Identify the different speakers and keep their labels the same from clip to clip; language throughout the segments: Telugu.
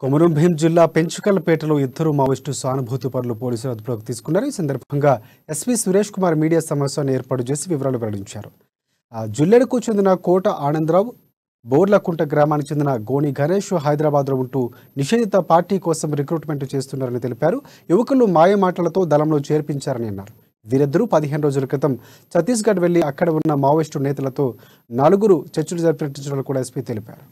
Speaker 1: కొమరం భీం జిల్లా పెంచుకల్పేటలో ఇద్దరు మావోయిస్టు సానుభూతి పరులు పోలీసులు అదుపులోకి తీసుకున్నారు. ఈ సందర్భంగా ఎస్పీ సురేష్ కుమార్ మీడియా సమావేశాన్ని ఏర్పాటు చేసి వివరాలు వెల్లడించారు. జుల్లెడకు చెందిన కోట ఆనందరావు, బోర్లకుంట గ్రామానికి చెందిన గోని గణేష్ హైదరాబాద్లో ఉంటూ నిషేధిత పార్టీ కోసం రిక్రూట్మెంట్ చేస్తున్నారని తెలిపారు. యువకులు మాయమాటలతో దళంలో చేర్పించారని అన్నారు. వీరిద్దరూ 15 రోజుల క్రితం ఛత్తీస్గఢ్ వెళ్లి అక్కడ ఉన్న మావోయిస్టు నేతలతో 4 చర్చలు జరిపించారని కూడా ఎస్పీ తెలిపారు.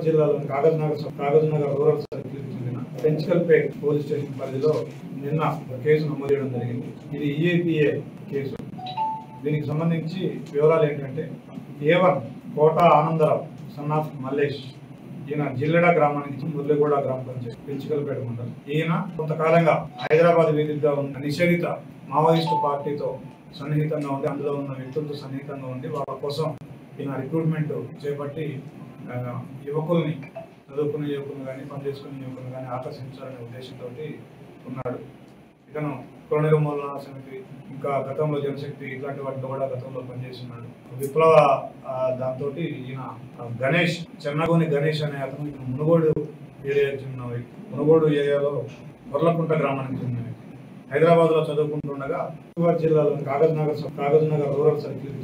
Speaker 2: జిల్లాలోని కాగజ్నగర్ రూరల్ సర్కిల్ చెందిన పెంచుకల్పేట్ పోలీస్ స్టేషన్ పరిధిలో నిన్న కేసు నమోదు చేయడం జరిగింది. ఇది ఈఏపీఏ కేసు. దీనికి సంబంధించి వివరాలు ఏంటంటే, A1 Kota Anandarao son of Mallesh, ఈయన జిల్లెడ గ్రామానికి మురళిగూడ గ్రామ పంచాయతీ పెంచుకల్పేట మండలం. ఈయన కొంతకాలంగా హైదరాబాద్ వేదికగా ఉన్న నిషేధిత మావోయిస్టు పార్టీతో సన్నిహితంగా ఉండి, అందులో ఉన్న వ్యక్తులతో సన్నిహితంగా ఉండి వాళ్ళ కోసం ఈయన రిక్రూట్మెంట్ చేపట్టి యువకుల్ని, చదువుకునే యువకులు కానీ పనిచేసుకునే యువకులు కానీ ఆకర్షించాలనే ఉద్దేశంతో ఉన్నాడు. ఇతను కొరనేరు మూలన సమితి, ఇంకా గతంలో జనశక్తి ఇట్లాంటి వాటిలో కూడా గతంలో పనిచేస్తున్నాడు. విప్లవ దాంతో ఈయన గణేష్, చెన్నగోని గణేష్ అనే అతను మునుగోడు ఏరియాకి చెందిన వ్యక్తి. మునుగోడు ఏరియాలో బొర్లకుంట గ్రామానికి చెందిన వ్యక్తి. హైదరాబాద్లో చదువుకుంటుండగా జిల్లాలోని కాగజ్నగర్ రూరల్ సర్కిల్